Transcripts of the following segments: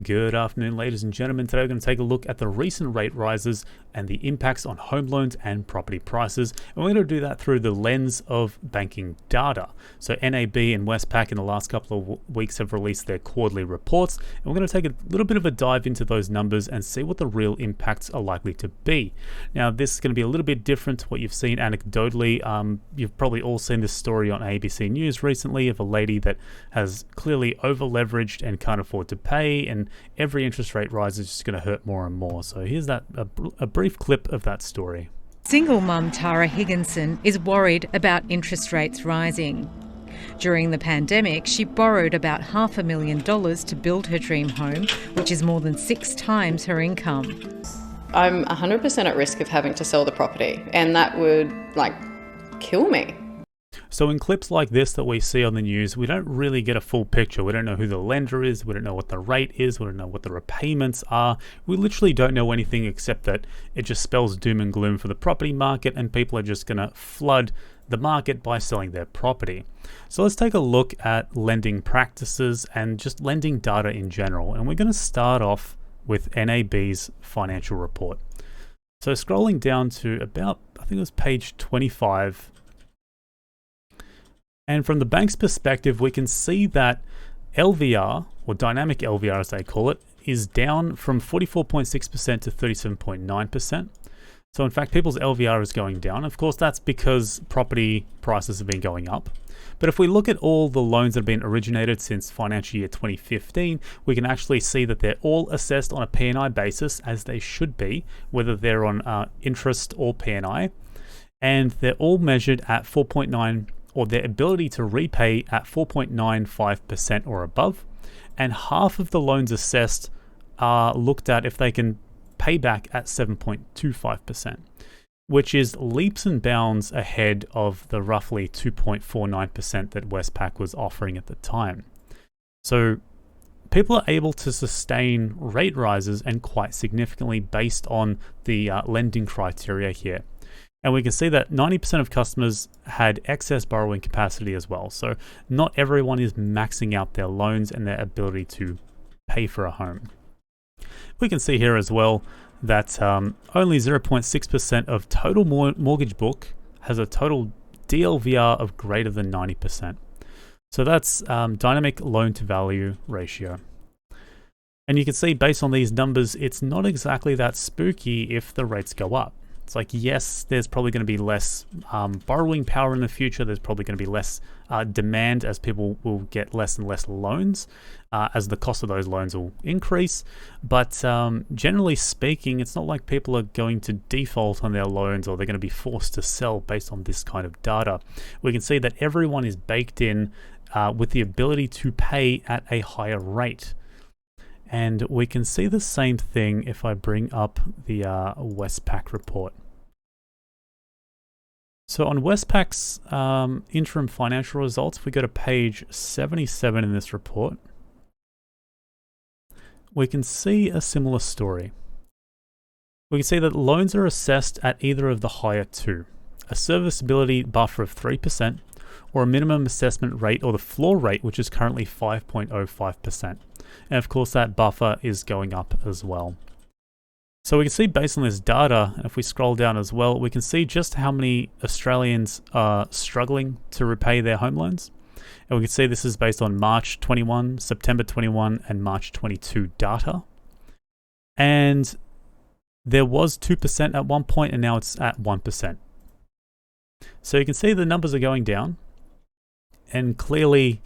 Good afternoon, ladies and gentlemen. Today we're going to take a look at the recent rate rises and the impacts on home loans and property prices. And we're going to do that through the lens of banking data. So NAB and Westpac in the last couple of weeks have released their quarterly reports. And we're going to take a little bit of a dive into those numbers and see what the real impacts are likely to be. Now, this is going to be a little bit different to what you've seen anecdotally. You've probably all seen this story on ABC News recently of a lady that has clearly over-leveraged and can't afford to pay, and every interest rate rise is just going to hurt more and more. So here's a brief clip of that story. Single mum Tara Higginson is worried about interest rates rising. During the pandemic, she borrowed about $500,000 to build her dream home, which is more than 6 times her income. I'm 100% at risk of having to sell the property, and that would, kill me. So in clips like this that we see on the news, we don't really get a full picture. We don't know who the lender is, we don't know what the rate is, we don't know what the repayments are. We literally don't know anything except that it just spells doom and gloom for the property market, and people are just going to flood the market by selling their property. So let's take a look at lending practices and just lending data in general. And we're going to start off with NAB's financial report. So scrolling down to about, I think it was page 25. And from the bank's perspective, we can see that LVR, or dynamic LVR as they call it, is down from 44.6% to 37.9%. So in fact, people's LVR is going down. Of course, that's because property prices have been going up. But if we look at all the loans that have been originated since financial year 2015, we can actually see that they're all assessed on a P&I basis, as they should be, whether they're on interest or P&I. And they're all measured at 4.9, or their ability to repay at 4.95% or above. And half of the loans assessed are looked at if they can pay back at 7.25%, which is leaps and bounds ahead of the roughly 2.49% that Westpac was offering at the time. So people are able to sustain rate rises, and quite significantly, based on the lending criteria here. And we can see that 90% of customers had excess borrowing capacity as well. So not everyone is maxing out their loans and their ability to pay for a home. We can see here as well that only 0.6% of total mortgage book has a total DLVR of greater than 90%. So that's dynamic loan to value ratio. And you can see based on these numbers, it's not exactly that spooky if the rates go up. It's like, yes, there's probably going to be less borrowing power in the future. There's probably going to be less demand, as people will get less and less loans, as the cost of those loans will increase. But generally speaking, it's not like people are going to default on their loans, or they're going to be forced to sell based on this kind of data. We can see that everyone is baked in with the ability to pay at a higher rate. And we can see the same thing if I bring up the Westpac report. So on Westpac's interim financial results, if we go to page 77 in this report, we can see a similar story. We can see that loans are assessed at either of the higher two, a serviceability buffer of 3%, or a minimum assessment rate, or the floor rate, which is currently 5.05%. And of course, that buffer is going up as well. So we can see based on this data, if we scroll down as well, we can see just how many Australians are struggling to repay their home loans. And we can see this is based on March 21, September 21, and March 22 data. And there was 2% at one point, and now it's at 1%. So you can see the numbers are going down. And clearly,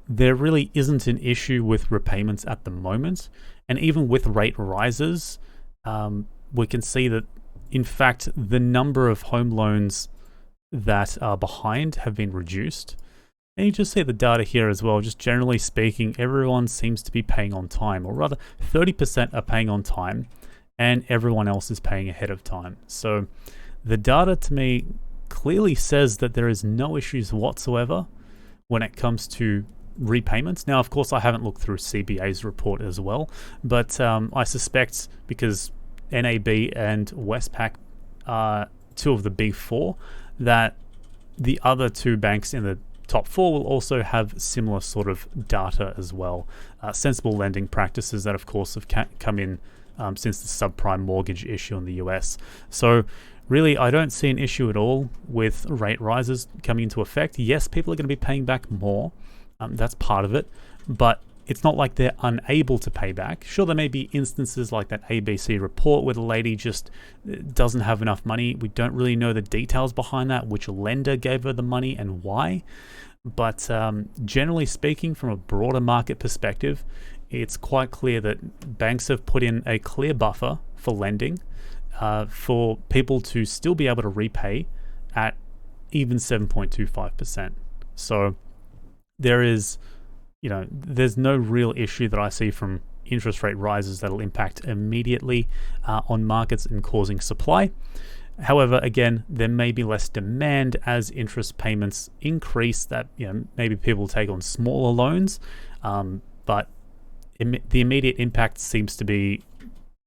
there really isn't an issue with repayments at the moment. And even with rate rises, we can see that, in fact, the number of home loans that are behind have been reduced. And you just see the data here as well. Just generally speaking, everyone seems to be paying on time, or rather 30% are paying on time, and everyone else is paying ahead of time. So the data to me clearly says that there is no issues whatsoever when it comes to repayments. Now, of course, I haven't looked through CBA's report as well, but I suspect, because NAB and Westpac are two of the big four, that the other two banks in the top 4 will also have similar sort of data as well. Sensible lending practices that, of course, have come in since the subprime mortgage issue in the US. So really, I don't see an issue at all with rate rises coming into effect. Yes, people are going to be paying back more. That's part of it. But it's not like they're unable to pay back. Sure, there may be instances like that ABC report where the lady just doesn't have enough money. We don't really know the details behind that, which lender gave her the money and why. But generally speaking, from a broader market perspective, it's quite clear that banks have put in a clear buffer for lending for people to still be able to repay at even 7.25%. So there is, there's no real issue that I see from interest rate rises that'll impact immediately on markets and causing supply. However, again, there may be less demand as interest payments increase, that maybe people take on smaller loans, but the immediate impact seems to be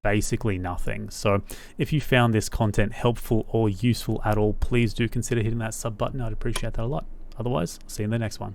basically nothing. So if you found this content helpful or useful at all, please do consider hitting that sub button. I'd appreciate that a lot. Otherwise, see you in the next one.